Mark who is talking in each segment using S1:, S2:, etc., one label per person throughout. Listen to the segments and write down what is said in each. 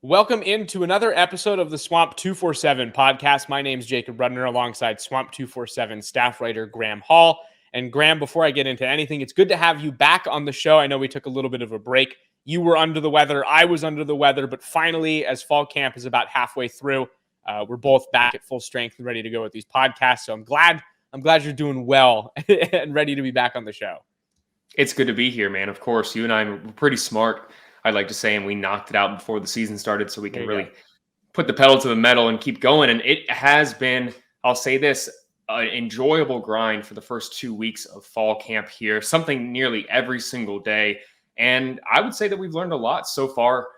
S1: Welcome into another episode of the Swamp247 Podcast. My name is Jacob Rudner alongside Swamp247 staff writer Graham Hall. And Graham, before I get into anything, it's good to have you back on the show. I know we took a little bit of a break. You were under the weather. I was under the weather. But finally, as fall camp is about halfway through, we're both back at full strength and ready to go with these podcasts. So I'm glad you're doing well and ready to be back on the show.
S2: It's good to be here, man. Of course, you and I were pretty smart, I'd like to say, and we knocked it out before the season started so we can really put the pedal to the metal and keep going. And it has been, I'll say this, an enjoyable grind for the first 2 weeks of fall camp here, something nearly every single day. And I would say that we've learned a lot so far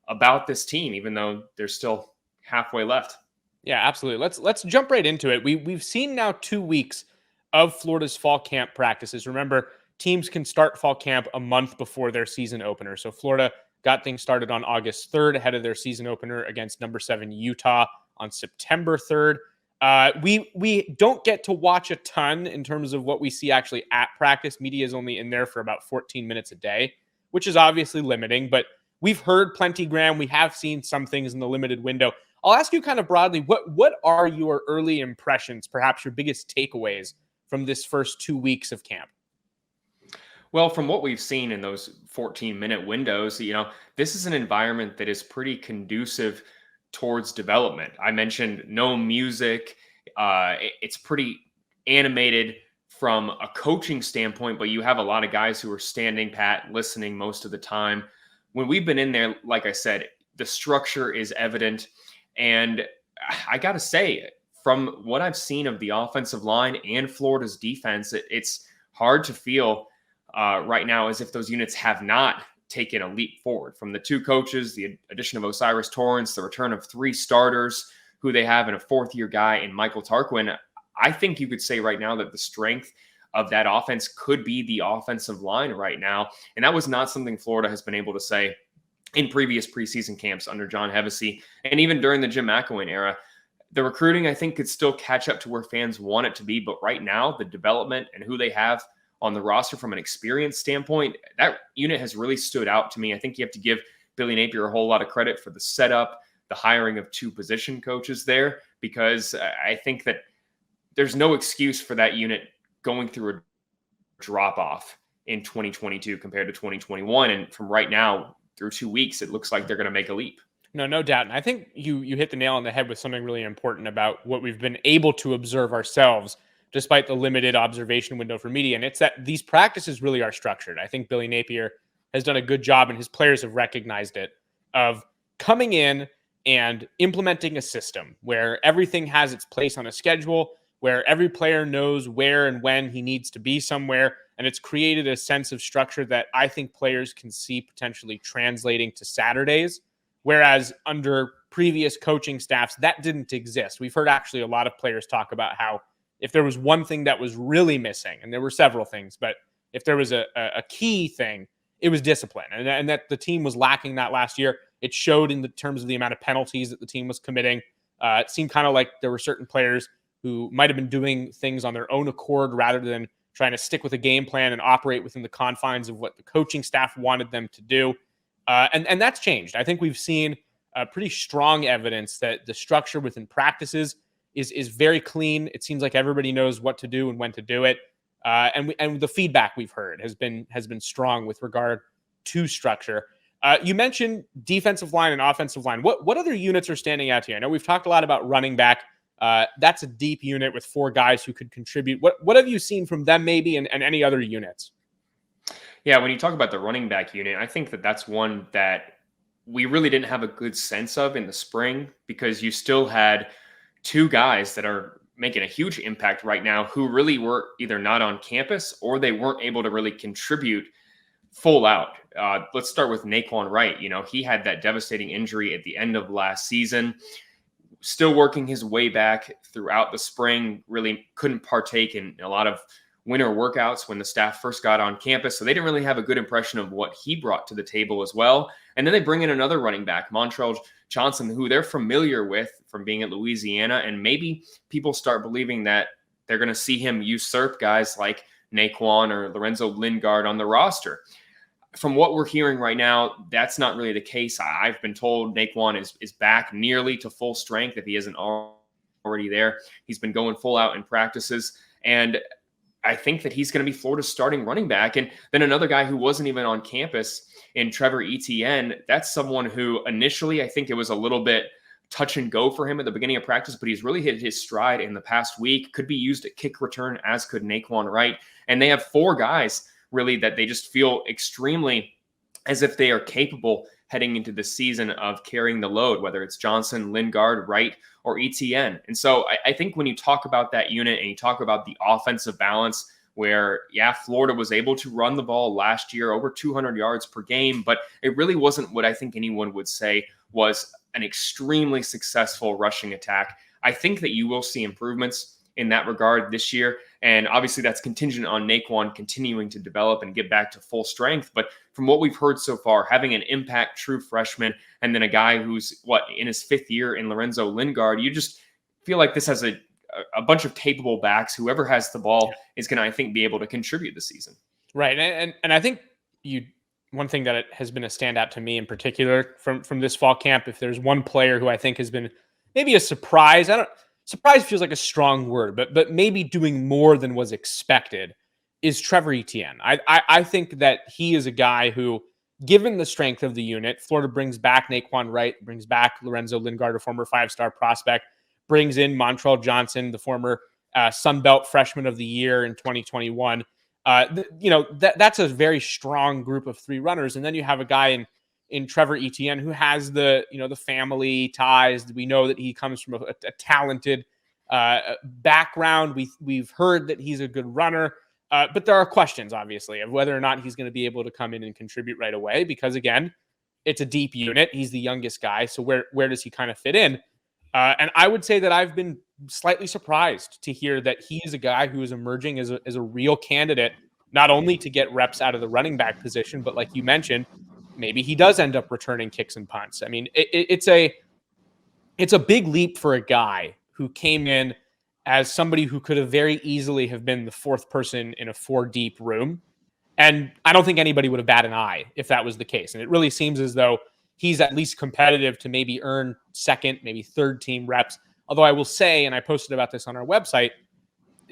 S2: about this team, even though there's still halfway left.
S1: Yeah, absolutely. Let's jump right into it. We've seen now 2 weeks of Florida's fall camp practices. Remember, teams can start fall camp a month before their season opener. So Florida got things started on August 3rd ahead of their season opener against number 7 Utah on September 3rd. We don't get to watch a ton in terms of what we see actually at practice. Media is only in there for about 14 minutes a day, which is obviously limiting, but we've heard plenty, Graham. We have seen some things in the limited window. I'll ask you kind of broadly, what are your early impressions, perhaps your biggest takeaways from this first 2 weeks of camp?
S2: Well, from what we've seen in those 14-minute windows, this is an environment that is pretty conducive towards development. I mentioned no music. It's pretty animated from a coaching standpoint, but you have a lot of guys who are standing pat, listening most of the time. When we've been in there, like I said, the structure is evident. And I got to say, from what I've seen of the offensive line and Florida's defense, it's hard to feel right now as if those units have not taken a leap forward. From the two coaches, the addition of O'Cyrus Torrence, the return of 3 starters who they have, and a fourth-year guy in Michael Tarquin, I think you could say right now that the strength of that offense could be the offensive line right now. And that was not something Florida has been able to say in previous preseason camps under John Hevesy, and even during the Jim McElwain era. The recruiting, I think, could still catch up to where fans want it to be. But right now, the development and who they have on the roster from an experience standpoint, that unit has really stood out to me. I think you have to give Billy Napier a whole lot of credit for the setup, the hiring of 2 position coaches there, because I think that there's no excuse for that unit going through a drop-off in 2022 compared to 2021. And from right now through 2 weeks, it looks like they're going to make a leap.
S1: No doubt. And I think you hit the nail on the head with something really important about what we've been able to observe ourselves despite the limited observation window for media. And it's that these practices really are structured. I think Billy Napier has done a good job, and his players have recognized it, of coming in and implementing a system where everything has its place on a schedule, where every player knows where and when he needs to be somewhere. And it's created a sense of structure that I think players can see potentially translating to Saturdays, whereas under previous coaching staffs, that didn't exist. We've heard actually a lot of players talk about how if there was one thing that was really missing, and there were several things, but if there was a key thing, it was discipline. And that the team was lacking that last year. It showed in the terms of the amount of penalties that the team was committing. It seemed kind of like there were certain players who might have been doing things on their own accord rather than trying to stick with a game plan and operate within the confines of what the coaching staff wanted them to do. And that's changed. I think we've seen pretty strong evidence that the structure within practices is very clean. It seems like everybody knows what to do and when to do it. And the feedback we've heard has been strong with regard to structure. You mentioned defensive line and offensive line. What other units are standing out to you? I know we've talked a lot about running back. That's a deep unit with 4 guys who could contribute. What have you seen from them maybe and any other units?
S2: Yeah, when you talk about the running back unit, I think that that's one that we really didn't have a good sense of in the spring, because you still had 2 guys that are making a huge impact right now who really were either not on campus or they weren't able to really contribute full out. Let's start with Naquan Wright. He had that devastating injury at the end of last season, still working his way back throughout the spring, really couldn't partake in a lot of winter workouts when the staff first got on campus. So they didn't really have a good impression of what he brought to the table as well. And then they bring in another running back, Montrell Johnson, who they're familiar with from being at Louisiana. And maybe people start believing that they're going to see him usurp guys like Naquan or Lorenzo Lingard on the roster. from what we're hearing right now, that's not really the case. I've been told Naquan is back nearly to full strength if he isn't already there. He's been going full out in practices. And I think that he's going to be Florida's starting running back. And then another guy who wasn't even on campus in Trevor Etienne, that's someone who initially I think it was a little bit touch and go for him at the beginning of practice, but he's really hit his stride in the past week. Could be used at kick return, as could Naquan Wright. And they have 4 guys really that they just feel extremely as if they are capable heading into the season of carrying the load, whether it's Johnson, Lingard, Wright, or Etienne. And so I think when you talk about that unit and you talk about the offensive balance where, Florida was able to run the ball last year over 200 yards per game, but it really wasn't what I think anyone would say was an extremely successful rushing attack. I think that you will see improvements in that regard this year. And obviously that's contingent on Naquan continuing to develop and get back to full strength. But from what we've heard so far, having an impact true freshman and then a guy who's in his 5th year in Lorenzo Lingard, you just feel like this has a bunch of capable backs. Whoever has the ball is going to, I think, be able to contribute this season.
S1: Right. And I think one thing that has been a standout to me in particular from this fall camp, if there's one player who I think has been maybe a surprise, surprise feels like a strong word, but maybe doing more than was expected, is Trevor Etienne. I think that he is a guy who, given the strength of the unit, Florida brings back Naquan Wright, brings back Lorenzo Lingard, a former 5-star prospect, brings in Montrell Johnson, the former Sun Belt Freshman of the Year in 2021. That's a very strong group of 3 runners. And then you have a guy in Trevor Etienne who has the family ties. We know that he comes from a talented background. We've heard that he's a good runner, but there are questions, obviously, of whether or not he's going to be able to come in and contribute right away, because again, it's a deep unit. He's the youngest guy. So where does he kind of fit in? And I would say that I've been slightly surprised to hear that he is a guy who is emerging as a real candidate, not only to get reps out of the running back position, but like you mentioned, maybe he does end up returning kicks and punts. I mean, it's a big leap for a guy who came in as somebody who could have very easily have been the 4th person in a 4-deep room. And I don't think anybody would have batted an eye if that was the case. And it really seems as though he's at least competitive to maybe earn 2nd, maybe 3rd team reps. Although I will say, and I posted about this on our website,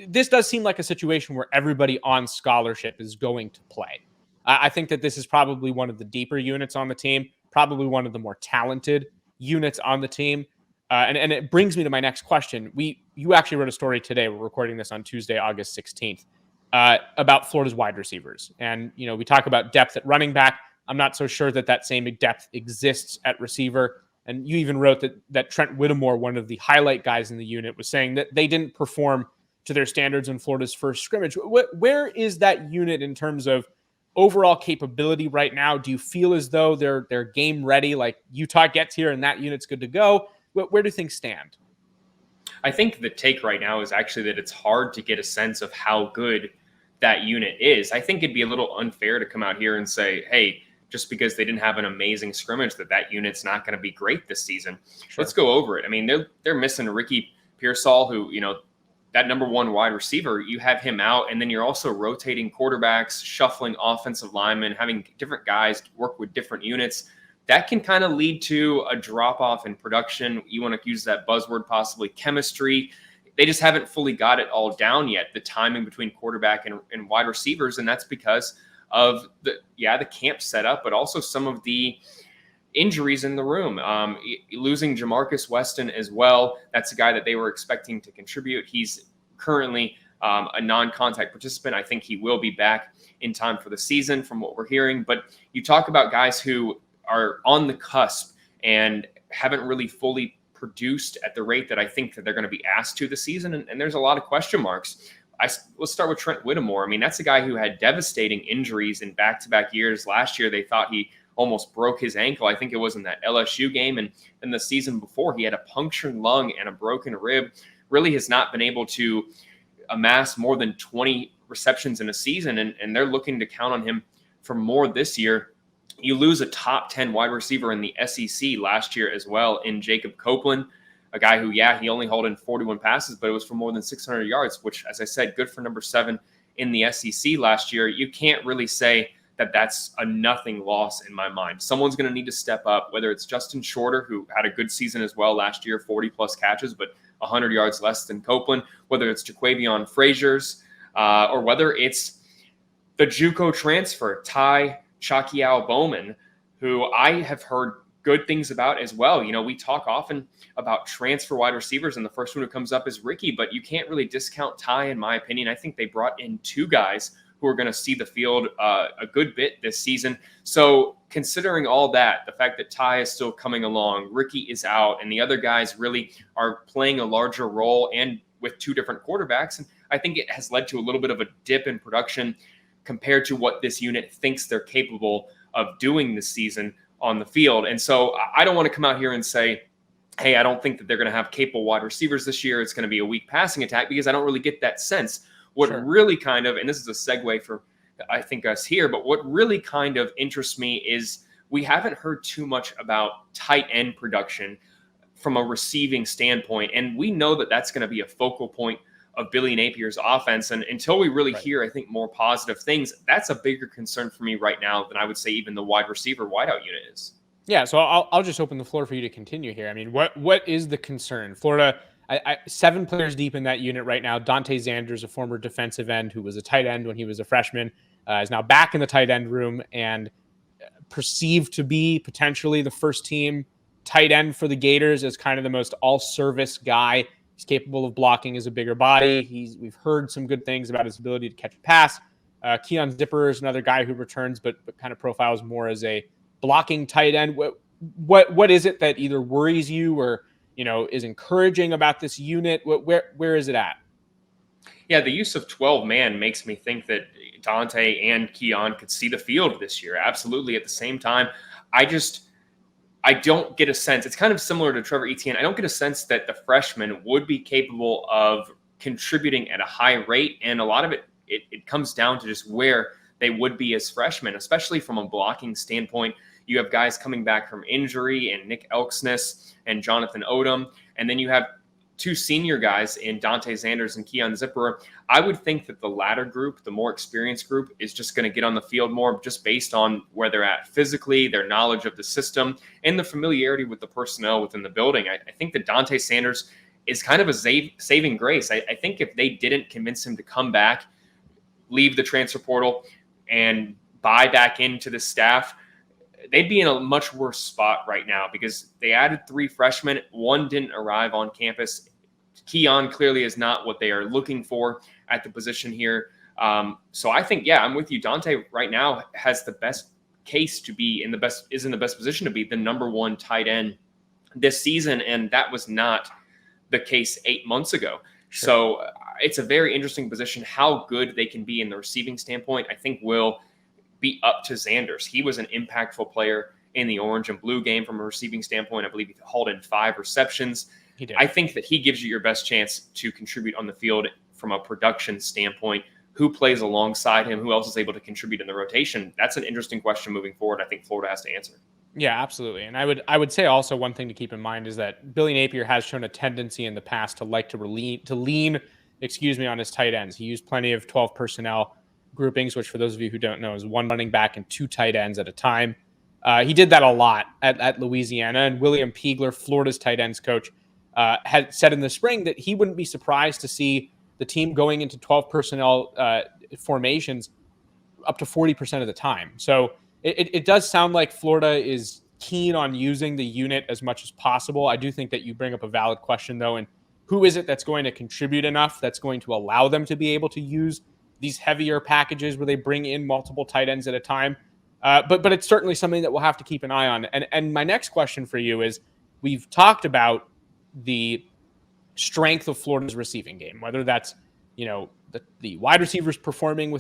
S1: this does seem like a situation where everybody on scholarship is going to play. I think that this is probably one of the deeper units on the team, probably one of the more talented units on the team. And it brings me to my next question. You actually wrote a story today. We're recording this on Tuesday, August 16th, about Florida's wide receivers. And, we talk about depth at running back. I'm not so sure that same depth exists at receiver. And you even wrote that Trent Whittemore, one of the highlight guys in the unit, was saying that they didn't perform to their standards in Florida's first scrimmage. Where is that unit in terms of overall capability right now? Do you feel as though they're game ready, like Utah gets here and that unit's good to go? Where do things stand?
S2: I think the take right now is actually that it's hard to get a sense of how good that unit is. I think it'd be a little unfair to come out here and say, hey, just because they didn't have an amazing scrimmage, that unit's not going to be great this season. Sure. Let's go over it. I mean, they're missing Ricky Pearsall, who, that number 1 wide receiver, you have him out, and then you're also rotating quarterbacks, shuffling offensive linemen, having different guys work with different units. That can kind of lead to a drop-off in production. You want to use that buzzword, possibly chemistry. They just haven't fully got it all down yet, the timing between quarterback and wide receivers, and that's because of the camp setup, but also some of the injuries in the room. Losing Jamarcus Weston as well. That's a guy that they were expecting to contribute. He's currently a non-contact participant. I think he will be back in time for the season from what we're hearing. But you talk about guys who are on the cusp and haven't really fully produced at the rate that I think that they're going to be asked to this season. And there's a lot of question marks. Let's start with Trent Whittemore. I mean, that's a guy who had devastating injuries in back-to-back years. Last year, they thought he almost broke his ankle. I think it was in that LSU game. And in the season before, he had a punctured lung and a broken rib. Really has not been able to amass more than 20 receptions in a season. And they're looking to count on him for more this year. You lose a top 10 wide receiver in the SEC last year as well in Jacob Copeland, a guy who, he only hauled in 41 passes, but it was for more than 600 yards, which, as I said, good for number 7 in the SEC last year. You can't really say that's a nothing loss in my mind. Someone's going to need to step up, whether it's Justin Shorter, who had a good season as well last year, 40-plus catches, but 100 yards less than Copeland, whether it's Jaquavion Frazier's, or whether it's the JUCO transfer, Ty Chakiao Bowman, who I have heard good things about as well. You know, we talk often about transfer wide receivers, and the first one who comes up is Ricky, but you can't really discount Ty, in my opinion. I think they brought in two guys who are going to see the field a good bit this season. So considering all that, the fact that Ty is still coming along, Ricky is out, and the other guys really are playing a larger role and with two different quarterbacks, and I think it has led to a little bit of a dip in production compared to what this unit thinks they're capable of doing this season on the field. And so I don't want to come out here and say, hey, I don't think that they're going to have capable wide receivers this year. It's going to be a weak passing attack, because I don't really get that sense. What really kind of, and this is a segue for, I think, us here, but what really kind of interests me is we haven't heard too much about tight end production from a receiving standpoint. And we know that that's going to be a focal point of Billy Napier's offense. And until we really hear, I think, more positive things, that's a bigger concern for me right now than I would say even the wide receiver wideout unit is.
S1: Yeah, so I'll just open the floor for you to continue here. I mean, what is the concern? Florida, 7 players deep in that unit right now. Dante Zanders, a former defensive end who was a tight end when he was a freshman, is now back in the tight end room and perceived to be potentially the first team tight end for the Gators, as kind of the most all-service guy. He's capable of blocking as a bigger body. We've heard some good things about his ability to catch a pass. Keon Zipper is another guy who returns, but kind of profiles more as a blocking tight end. What is it that either worries you or is encouraging about this unit? Where is it at?
S2: Yeah, the use of 12-man makes me think that Dante and Keon could see the field this year. Absolutely. At the same time, I don't get a sense. It's kind of similar to Trevor Etienne. I don't get a sense that the freshmen would be capable of contributing at a high rate. And a lot of it comes down to just where they would be as freshmen, especially from a blocking standpoint. You have guys coming back from injury and Nick Elksness and Jonathan Odom. And then you have two senior guys in Dante Zanders and Keon Zipper. I would think that the latter group, the more experienced group, is just going to get on the field more just based on where they're at physically, their knowledge of the system, and the familiarity with the personnel within the building. I think that Dante Sanders is kind of a saving grace. I think if they didn't convince him to come back, leave the transfer portal, and buy back into the staff, they'd be in a much worse spot right now, because they added 3 freshmen. 1 didn't arrive on campus. Keon clearly is not what they are looking for at the position here. So I think, I'm with you. Dante right now has the best case to be in the best position to be the number 1 tight end this season. And that was not the case 8 months ago. Sure. So it's a very interesting position. How good they can be in the receiving standpoint, I think, will be up to Zanders. He was an impactful player in the orange and blue game from a receiving standpoint. I believe he hauled in 5 receptions. He did. I think that he gives you your best chance to contribute on the field from a production standpoint. Who plays alongside him? Who else is able to contribute in the rotation? That's an interesting question moving forward. I think Florida has to answer. Yeah, absolutely. And I would say also one thing to keep in mind is that Billy Napier has shown a tendency in the past to like to lean on his tight ends. He used plenty of 12 personnel groupings, which for those of you who don't know is 1 running back and 2 tight ends at a time. He did that a lot at Louisiana, and William Peagler, Florida's tight ends coach, had said in the spring that he wouldn't be surprised to see the team going into 12 personnel formations up to 40% of the time. So it does sound like Florida is keen on using the unit as much as possible. I do think that you bring up a valid question, though, and who is it that's going to contribute enough that's going to allow them to be able to use these heavier packages where they bring in multiple tight ends at a time? But it's certainly something that we'll have to keep an eye on. And my next question for you is, we've talked about the strength of Florida's receiving game, whether that's, the wide receivers performing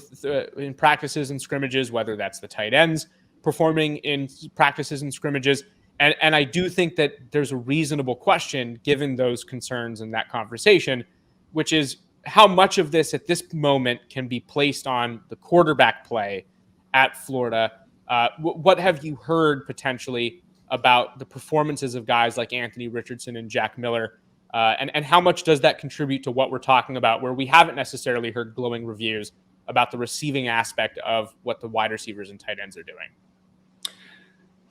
S2: in practices and scrimmages, whether that's the tight ends performing in practices and scrimmages. And I do think that there's a reasonable question given those concerns in that conversation, which is how much of this at this moment can be placed on the quarterback play at Florida. What have you heard potentially about the performances of guys like Anthony Richardson and Jack Miller? And how much does that contribute to what we're talking about, where we haven't necessarily heard glowing reviews
S1: about the receiving aspect of what the wide receivers and tight ends are doing.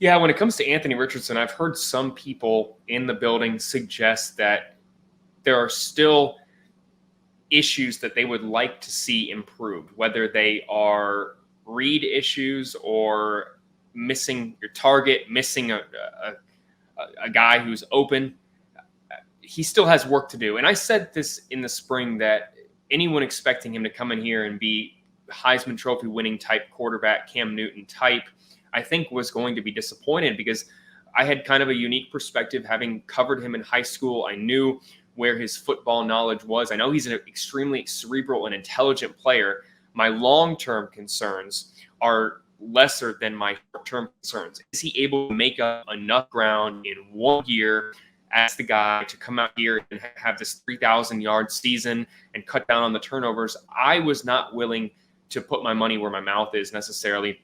S2: Yeah, when it comes to Anthony Richardson, I've heard some people in the building suggest that there are still issues that they would like to see improved, whether they are read issues or missing your target, missing a guy who's open. He still has work to do. And I said this in the spring that anyone expecting him to come in here and be Heisman Trophy winning type quarterback, Cam Newton type, I think was going to be disappointed, because I had kind of a unique perspective having covered him in high school. I knew where his football knowledge was. I know he's an extremely cerebral and intelligent player. My long-term concerns are lesser than my short-term concerns. Is he able to make up enough ground in 1 year as the guy to come out here and have this 3,000-yard season and cut down on the turnovers? I was not willing to put my money where my mouth is necessarily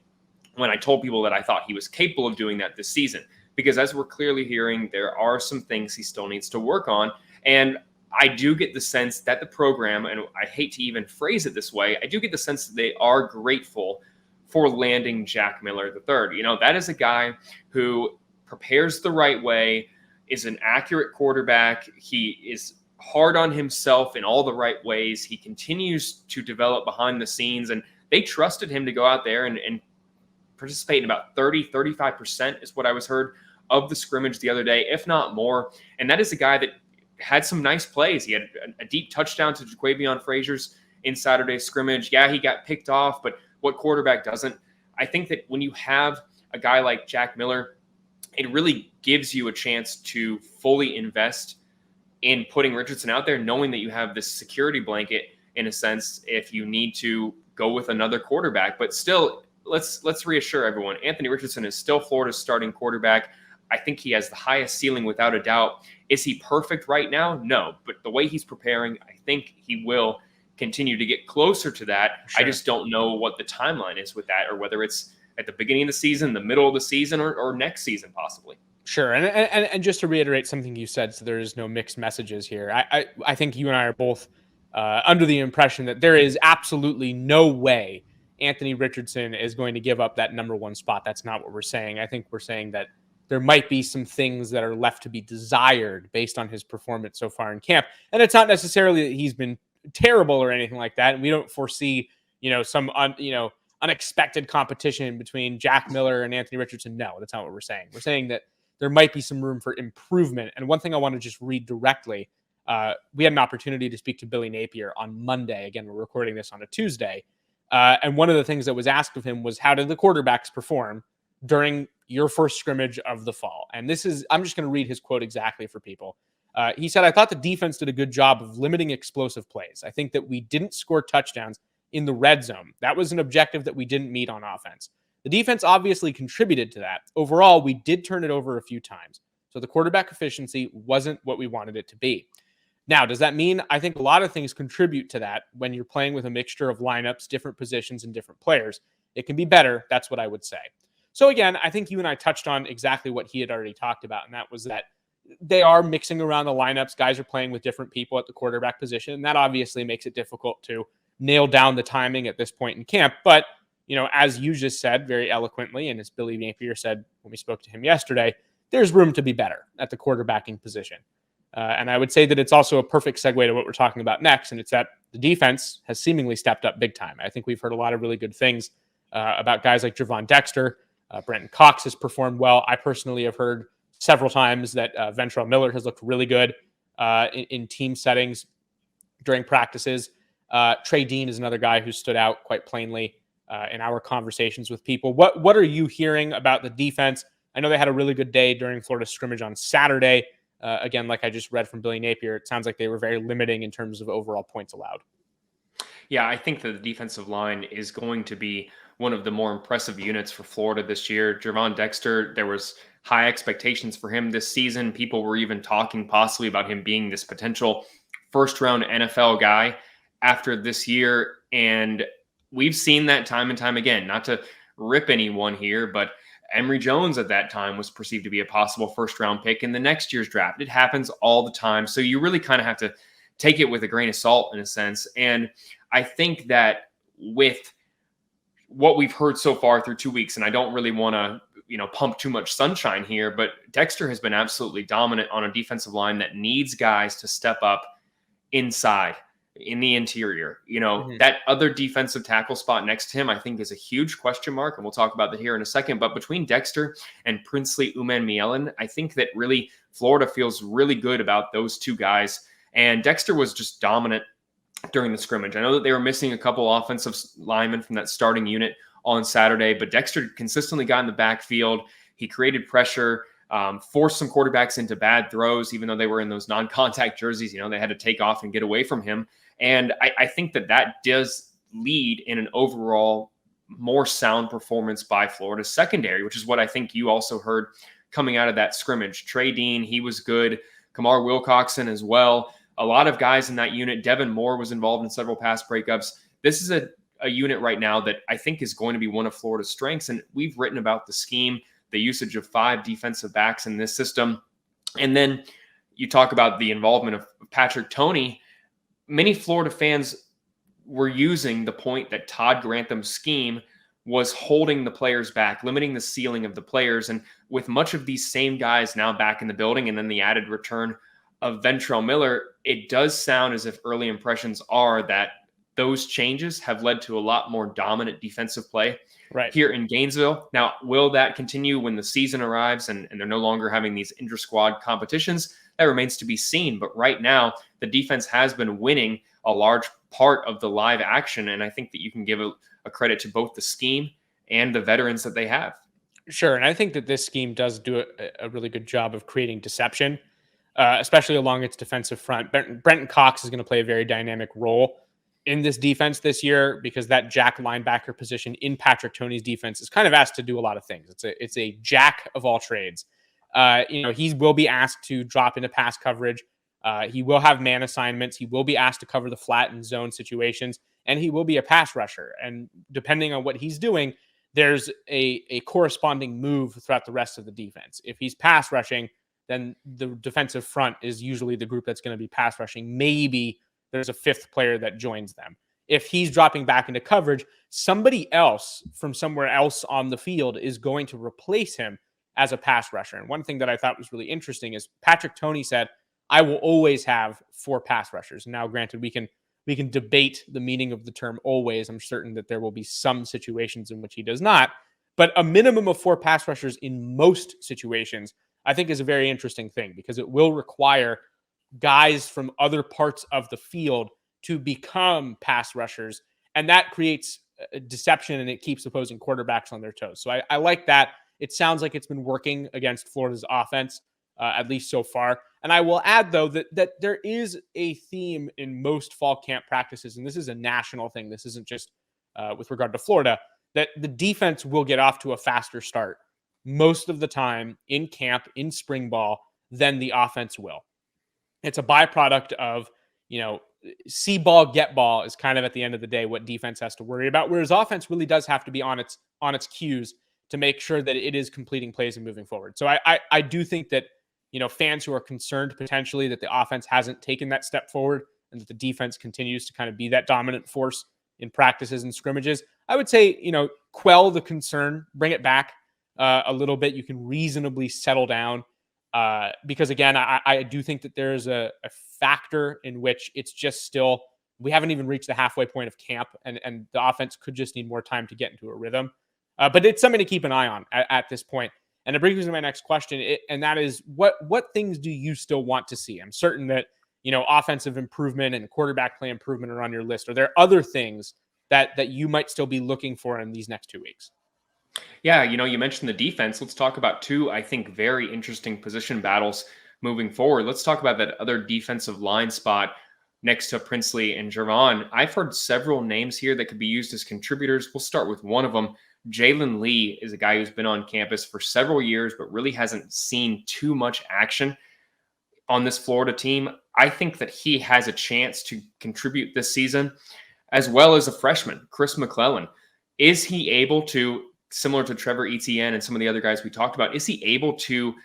S2: when I told people that I thought he was capable of doing that this season, because as we're clearly hearing, there are some things he still needs to work on. And I do get the sense that the program, and I hate to even phrase it this way, I do get the sense that they are grateful for landing Jack Miller III. You know, that is a guy who prepares the right way, is an accurate quarterback. He is hard on himself in all the right ways. He continues to develop behind the scenes, and they trusted him to go out there and participate in about 35% is what I was heard of the scrimmage the other day, if not more. And that is a guy that had some nice plays. He had a deep touchdown to Jaquavion Frazier's in Saturday's scrimmage. Yeah, he got picked off, but what quarterback doesn't? I think that when you have a guy like Jack Miller, it really gives you a chance to fully invest in putting Richardson out there, knowing that you have this security blanket in a sense if you need to go with another quarterback. But still, let's reassure everyone, Anthony Richardson is still Florida's starting quarterback. I think he has the highest ceiling without a doubt. Is he perfect right now? No, but the way he's preparing, I think he will continue to get closer to that. Sure. I just don't know what the timeline is with that, or whether it's at the beginning of the season, the middle of the season, or next season possibly.
S1: Sure. And just to reiterate something you said, so there is no mixed messages here. I think you and I are both under the impression that there is absolutely no way Anthony Richardson is going to give up that number one spot. That's not what we're saying. I think we're saying that there might be some things that are left to be desired based on his performance so far in camp. And it's not necessarily that he's been terrible or anything like that. And we don't foresee, some unexpected competition between Jack Miller and Anthony Richardson. No, that's not what we're saying. We're saying that there might be some room for improvement. And one thing I want to just read directly, we had an opportunity to speak to Billy Napier on Monday. Again, we're recording this on a Tuesday. And one of the things that was asked of him was, how did the quarterbacks perform during your first scrimmage of the fall? And I'm just going to read his quote exactly for people. He said, "I thought the defense did a good job of limiting explosive plays. I think that we didn't score touchdowns in the red zone. That was an objective that we didn't meet on offense. The defense obviously contributed to that. Overall, we did turn it over a few times. So the quarterback efficiency wasn't what we wanted it to be." Now, does that mean? I think a lot of things contribute to that when you're playing with a mixture of lineups, different positions, and different players. It can be better. That's what I would say. So again, I think you and I touched on exactly what he had already talked about, and that was that they are mixing around the lineups. Guys are playing with different people at the quarterback position, and that obviously makes it difficult to nail down the timing at this point in camp. But, as you just said very eloquently, and as Billy Napier said when we spoke to him yesterday, there's room to be better at the quarterbacking position. And I would say that it's also a perfect segue to what we're talking about next, and it's that the defense has seemingly stepped up big time. I think we've heard a lot of really good things about guys like Javon Dexter. Brenton Cox has performed well. I personally have heard several times that Ventrell Miller has looked really good in team settings during practices. Trey Dean is another guy who stood out quite plainly in our conversations with people. What are you hearing about the defense? I know they had a really good day during Florida scrimmage on Saturday. Again, like I just read from Billy Napier, it sounds like they were very limiting in terms of overall points allowed.
S2: Yeah, I think that the defensive line is going to be one of the more impressive units for Florida this year. Javon Dexter, there was high expectations for him this season. People were even talking possibly about him being this potential first-round NFL guy after this year. And we've seen that time and time again. Not to rip anyone here, but Emory Jones at that time was perceived to be a possible first-round pick in the next year's draft. It happens all the time. So you really kind of have to take it with a grain of salt in a sense. And I think that with what we've heard so far through 2 weeks. And I don't really want to, pump too much sunshine here, but Dexter has been absolutely dominant on a defensive line that needs guys to step up inside in the interior. That other defensive tackle spot next to him, I think, is a huge question mark. And we'll talk about that here in a second. But between Dexter and Princely Umanmielen, I think that really Florida feels really good about those two guys. And Dexter was just dominant during the scrimmage. I know that they were missing a couple offensive linemen from that starting unit on Saturday, but Dexter consistently got in the backfield. He created pressure, forced some quarterbacks into bad throws, even though they were in those non-contact jerseys. They had to take off and get away from him. And I think that does lead in an overall more sound performance by Florida's secondary, which is what I think you also heard coming out of that scrimmage. Trey Dean, he was good. Kamar Wilcoxon as well. A lot of guys in that unit. Devin Moore was involved in several pass breakups. This is a unit right now that I think is going to be one of Florida's strengths. And we've written about the scheme, the usage of 5 defensive backs in this system. And then you talk about the involvement of Patrick Toney. Many Florida fans were using the point that Todd Grantham's scheme was holding the players back, limiting the ceiling of the players. And with much of these same guys now back in the building and then the added return of Ventrell Miller, it does sound as if early impressions are that those changes have led to a lot more dominant defensive play here in Gainesville. Now, will that continue when the season arrives and they're no longer having these inter-squad competitions? That remains to be seen. But right now, the defense has been winning a large part of the live action. And I think that you can give a credit to both the scheme and the veterans that they have.
S1: Sure. And I think that this scheme does do a really good job of creating deception, especially along its defensive front. Brenton Cox is going to play a very dynamic role in this defense this year because that jack linebacker position in Patrick Toney's defense is kind of asked to do a lot of things. It's a jack of all trades. He will be asked to drop into pass coverage. He will have man assignments. He will be asked to cover the flat and zone situations, and he will be a pass rusher. And depending on what he's doing, there's a corresponding move throughout the rest of the defense. If he's pass rushing, then the defensive front is usually the group that's going to be pass rushing. Maybe there's a 5th player that joins them. If he's dropping back into coverage, somebody else from somewhere else on the field is going to replace him as a pass rusher. And one thing that I thought was really interesting is Patrick Toney said, I will always have 4 pass rushers. Now, granted, we can debate the meaning of the term always. I'm certain that there will be some situations in which he does not, but a minimum of 4 pass rushers in most situations, I think, is a very interesting thing because it will require guys from other parts of the field to become pass rushers. And that creates deception and it keeps opposing quarterbacks on their toes. So I like that. It sounds like it's been working against Florida's offense, at least so far. And I will add, though, that there is a theme in most fall camp practices, and this is a national thing. This isn't just with regard to Florida, that the defense will get off to a faster start most of the time in camp, in spring ball, than the offense will. It's a byproduct of, see ball, get ball is kind of at the end of the day what defense has to worry about, whereas offense really does have to be on its cues to make sure that it is completing plays and moving forward. So I do think that, fans who are concerned potentially that the offense hasn't taken that step forward and that the defense continues to kind of be that dominant force in practices and scrimmages, I would say, quell the concern, bring it back a little bit. You can reasonably settle down. Because again, I do think that there's a factor in which it's just still, we haven't even reached the halfway point of camp and the offense could just need more time to get into a rhythm. But it's something to keep an eye on at this point. And it brings me to my next question. And that is what things do you still want to see? I'm certain that, offensive improvement and quarterback play improvement are on your list. Are there other things that you might still be looking for in these next 2 weeks?
S2: Yeah, you mentioned the defense. Let's talk about 2, I think, very interesting position battles moving forward. Let's talk about that other defensive line spot next to Princely and Javon. I've heard several names here that could be used as contributors. We'll start with one of them. Jalen Lee is a guy who's been on campus for several years, but really hasn't seen too much action on this Florida team. I think that he has a chance to contribute this season, as well as a freshman, Chris McClellan. Is he able to, similar to Trevor Etienne and some of the other guys we talked about, is he able to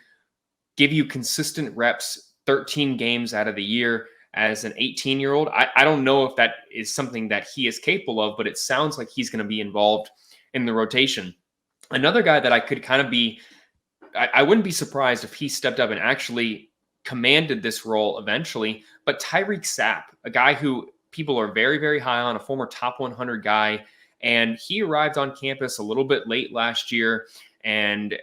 S2: give you consistent reps 13 games out of the year as an 18-year-old. I don't know if that is something that he is capable of, but it sounds like he's going to be involved in the rotation. Another guy that I could kind of be, I wouldn't be surprised if he stepped up and actually commanded this role eventually, but Tyreek Sapp, a guy who people are very, very high on, a former top 100 guy, and he arrived on campus a little bit late last year and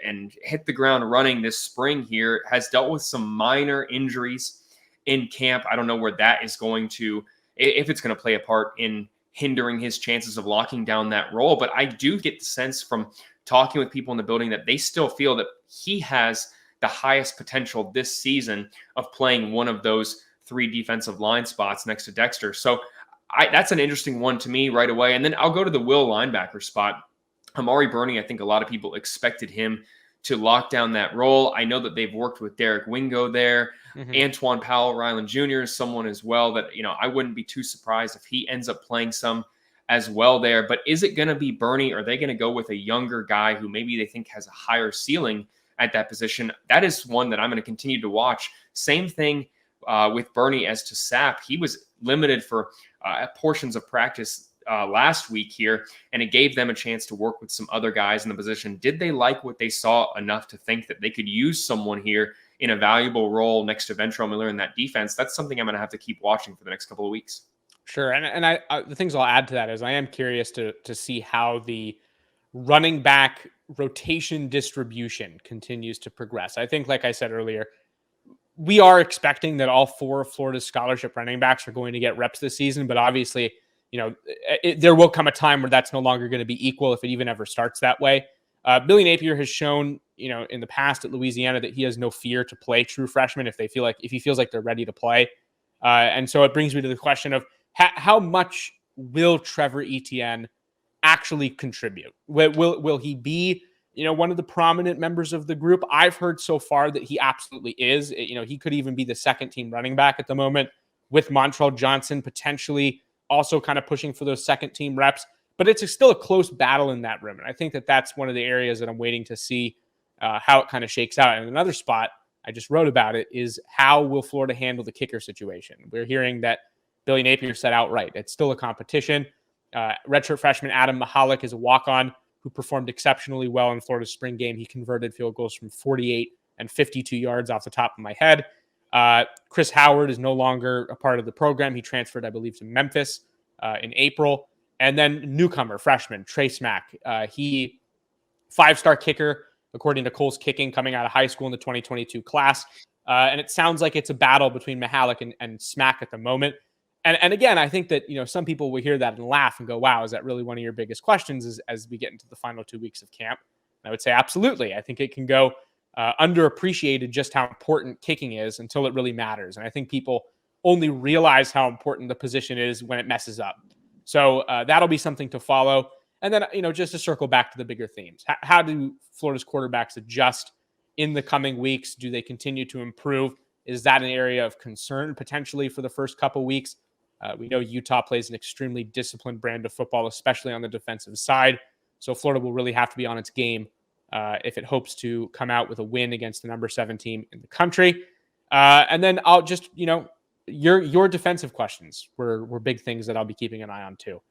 S2: hit the ground running this spring here, has dealt with some minor injuries in camp. I don't know where that is going to, if it's going to play a part in hindering his chances of locking down that role, but I do get the sense from talking with people in the building that they still feel that he has the highest potential this season of playing one of those 3 defensive line spots next to Dexter. So that's an interesting one to me right away. And then I'll go to the will linebacker spot. Amari Burney, I think a lot of people expected him to lock down that role. I know that they've worked with Derek Wingo there. Antoine Powell Ryland Jr. is someone as well that, I wouldn't be too surprised if he ends up playing some as well there. But is it going to be Burney? Are they going to go with a younger guy who maybe they think has a higher ceiling at that position? That is one that I'm going to continue to watch. Same thing with Burney as to Sapp. He was limited for portions of practice last week here, and it gave them a chance to work with some other guys in the position. Did they like what they saw enough to think that they could use someone here in a valuable role next to Ventrell Miller in that defense? That's something I'm going to have to keep watching for the next couple of weeks.
S1: Sure. And I the things I'll add to that is I am curious to see how the running back rotation distribution continues to progress. I think, like I said earlier, we are expecting that all 4 of Florida's scholarship running backs are going to get reps this season, but obviously, there will come a time where that's no longer going to be equal if it even ever starts that way. Billy Napier has shown, in the past at Louisiana that he has no fear to play true freshmen if he feels like they're ready to play. And so it brings me to the question of how much will Trevor Etienne actually contribute? Will he be, one of the prominent members of the group? I've heard so far that he absolutely is. He could even be the second team running back at the moment, with Montrell Johnson potentially also kind of pushing for those second team reps. But it's still a close battle in that room. And I think that that's one of the areas that I'm waiting to see how it kind of shakes out. And another spot, I just wrote about it, is how will Florida handle the kicker situation? We're hearing that Billy Napier said outright, it's still a competition. Redshirt freshman Adam Mahalik is a walk-on who performed exceptionally well in Florida's spring game. He converted field goals from 48 and 52 yards off the top of my head. Chris Howard is no longer a part of the program. He transferred, I believe, to Memphis in April. And then newcomer, freshman, Trey Smack. He 5-star kicker, according to Cole's Kicking, coming out of high school in the 2022 class. And it sounds like it's a battle between Mahalik and Smack at the moment. And again, I think that, some people will hear that and laugh and go, wow, is that really one of your biggest questions as we get into the final 2 weeks of camp? And I would say absolutely. I think it can go underappreciated just how important kicking is until it really matters. And I think people only realize how important the position is when it messes up. So that'll be something to follow. And then, just to circle back to the bigger themes, how do Florida's quarterbacks adjust in the coming weeks? Do they continue to improve? Is that an area of concern potentially for the first couple weeks? We know Utah plays an extremely disciplined brand of football, especially on the defensive side. So Florida will really have to be on its game if it hopes to come out with a win against the number 7 team in the country. And then I'll just, your defensive questions were big things that I'll be keeping an eye on too.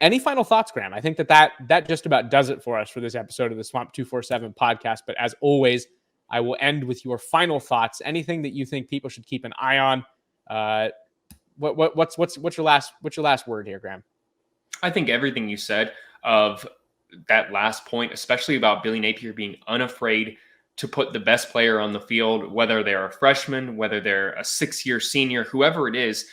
S1: Any final thoughts, Graham? I think that just about does it for us for this episode of the Swamp247 podcast. But as always, I will end with your final thoughts. Anything that you think people should keep an eye on. What's your last word here, Graham?
S2: I think everything you said of that last point, especially about Billy Napier being unafraid to put the best player on the field, whether they're a freshman, whether they're a 6-year senior, whoever it is,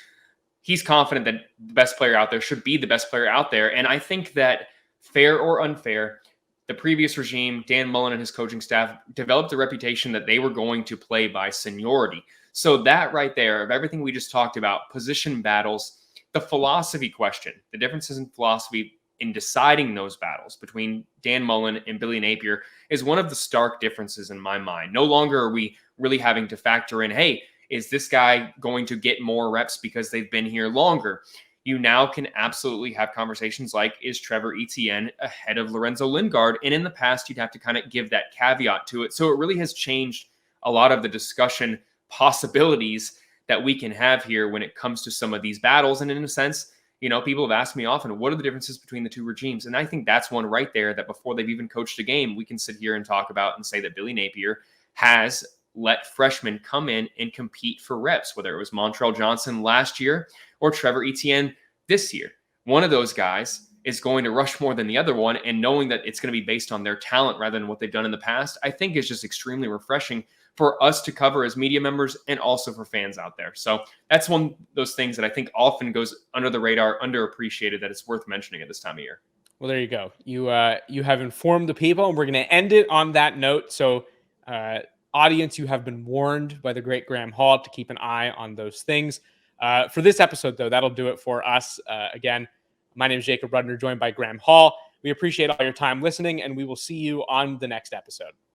S2: he's confident that the best player out there should be the best player out there. And I think that, fair or unfair, the previous regime, Dan Mullen and his coaching staff, developed a reputation that they were going to play by seniority. So that right there, of everything we just talked about, position battles, the philosophy question, the differences in philosophy in deciding those battles between Dan Mullen and Billy Napier is one of the stark differences in my mind. No longer are we really having to factor in, hey, is this guy going to get more reps because they've been here longer? You now can absolutely have conversations like, is Trevor Etienne ahead of Lorenzo Lingard? And in the past, you'd have to kind of give that caveat to it. So it really has changed a lot of the discussion possibilities that we can have here when it comes to some of these battles. And in a sense, people have asked me often, what are the differences between the two regimes? And I think that's one right there that before they've even coached a game, we can sit here and talk about and say that Billy Napier has let freshmen come in and compete for reps, whether it was Montrell Johnson last year or Trevor Etienne this year. One of those guys is going to rush more than the other one, and knowing that it's going to be based on their talent rather than what they've done in the past, I think is just extremely refreshing for us to cover as media members and also for fans out there. So that's one of those things that I think often goes under the radar, underappreciated, that it's worth mentioning at this time of year.
S1: Well, there you go. You have informed the people, and we're going to end it on that note. So, audience, you have been warned by the great Graham Hall to keep an eye on those things. For this episode, though, that'll do it for us. Again, my name is Jacob Rudner, joined by Graham Hall. We appreciate all your time listening, and we will see you on the next episode.